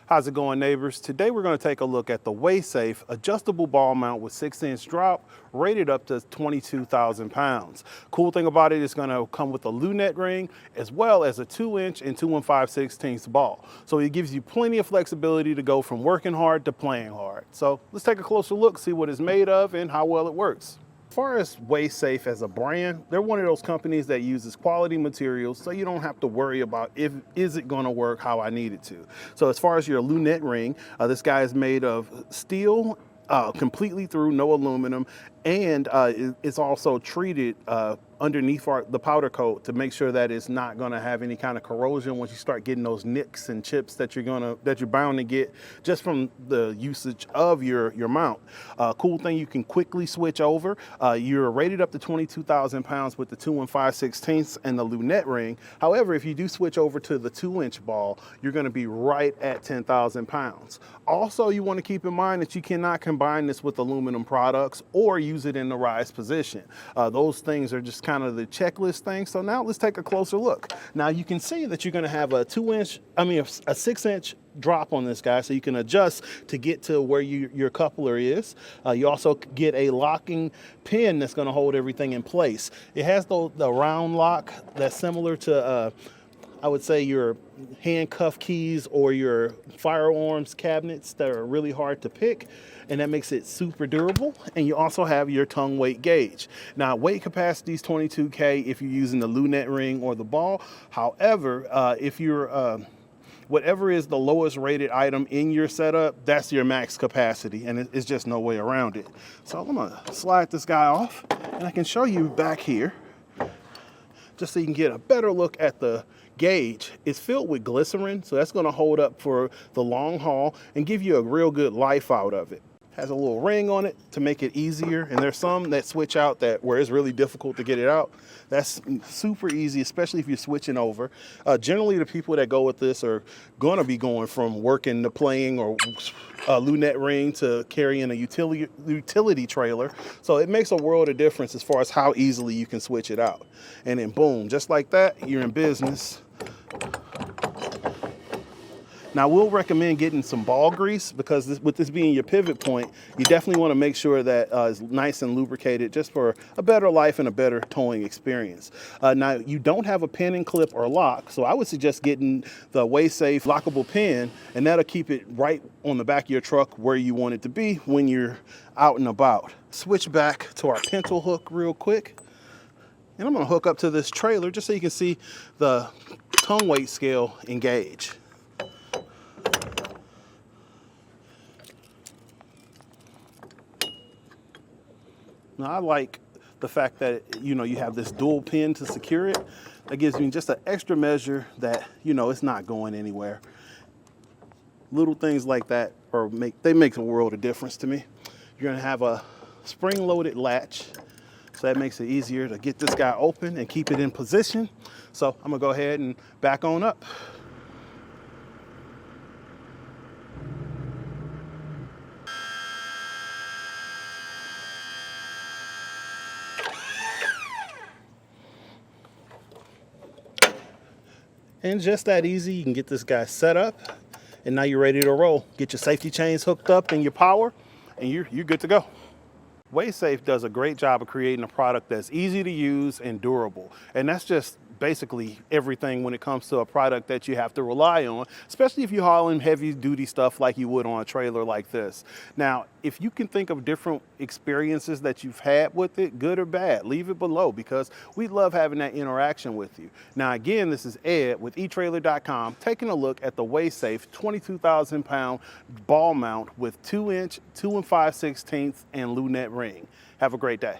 How's it going, neighbors? Today we're going to take a look at the Weigh Safe adjustable ball mount with 6-inch drop, rated up to 22,000 pounds. Cool thing about it is going to come with a lunette ring as well as a 2-inch and 2 5/16 ball. So it gives you plenty of flexibility to go from working hard to playing hard. So let's take a closer look, see what it's made of and how well it works. As far as Weigh Safe as a brand, they're one of those companies that uses quality materials, so you don't have to worry about is it going to work how I need it to. So as far as your lunette ring, this guy is made of steel, completely through, no aluminum, and it's also treated underneath the powder coat to make sure that it's not going to have any kind of corrosion once you start getting those nicks and chips that you're bound to get just from the usage of your mount. Cool thing, you can quickly switch over. You're rated up to 22,000 pounds with the 2 5/16 and the lunette ring. However, if you do switch over to the 2-inch ball, you're going to be right at 10,000 pounds. Also, you want to keep in mind that you cannot combine this with aluminum products or use it in the rise position. Those things are just kind of the checklist thing. So now let's take a closer look. Now you can see that you're going to have a 6-inch drop on this guy, so you can adjust to get to where your coupler is. You also get a locking pin that's going to hold everything in place. It has the round lock that's similar to I would say your handcuff keys or your firearms cabinets that are really hard to pick, and that makes it super durable. And you also have your tongue weight gauge. Now, weight capacity is 22K if you're using the lunette ring or the ball. However, if you're whatever is the lowest rated item in your setup, that's your max capacity, and it's just no way around it. So I'm gonna slide this guy off, and I can show you back here just so you can get a better look at the gauge. It's filled with glycerin, so that's going to hold up for the long haul and give you a real good life out of it. Has a little ring on it to make it easier, and there's some that switch out where it's really difficult to get it out. That's super easy, especially if you're switching over. Generally, the people that go with this are going to be going from working to playing, or a lunette ring to carrying a utility trailer. So it makes a world of difference as far as how easily you can switch it out. And then boom, just like that, you're in business. Now, we'll recommend getting some ball grease, because with this being your pivot point, you definitely want to make sure that it's nice and lubricated just for a better life and a better towing experience. Now, you don't have a pin and clip or lock, so I would suggest getting the Weigh Safe lockable pin, and that'll keep it right on the back of your truck where you want it to be when you're out and about. Switch back to our pintle hook real quick. And I'm going to hook up to this trailer just so you can see the tongue weight scale and gauge. Now, I like the fact that, you have this dual pin to secure it. That gives me just an extra measure that, it's not going anywhere. Little things like that make a world of difference to me. You're gonna have a spring-loaded latch, so that makes it easier to get this guy open and keep it in position. So I'm gonna go ahead and back on up. And just that easy, you can get this guy set up, and now you're ready to roll. Get your safety chains hooked up and your power, and you're good to go. Weigh Safe does a great job of creating a product that's easy to use and durable. And that's just basically everything when it comes to a product that you have to rely on, especially if you're hauling heavy duty stuff like you would on a trailer like this. Now, if you can think of different experiences that you've had with it, good or bad, leave it below, because we love having that interaction with you. Now, again, this is Ed with etrailer.com, taking a look at the Weigh Safe 22,000 pound ball mount with 2-inch, 2 5/16 and lunette ring. Have a great day.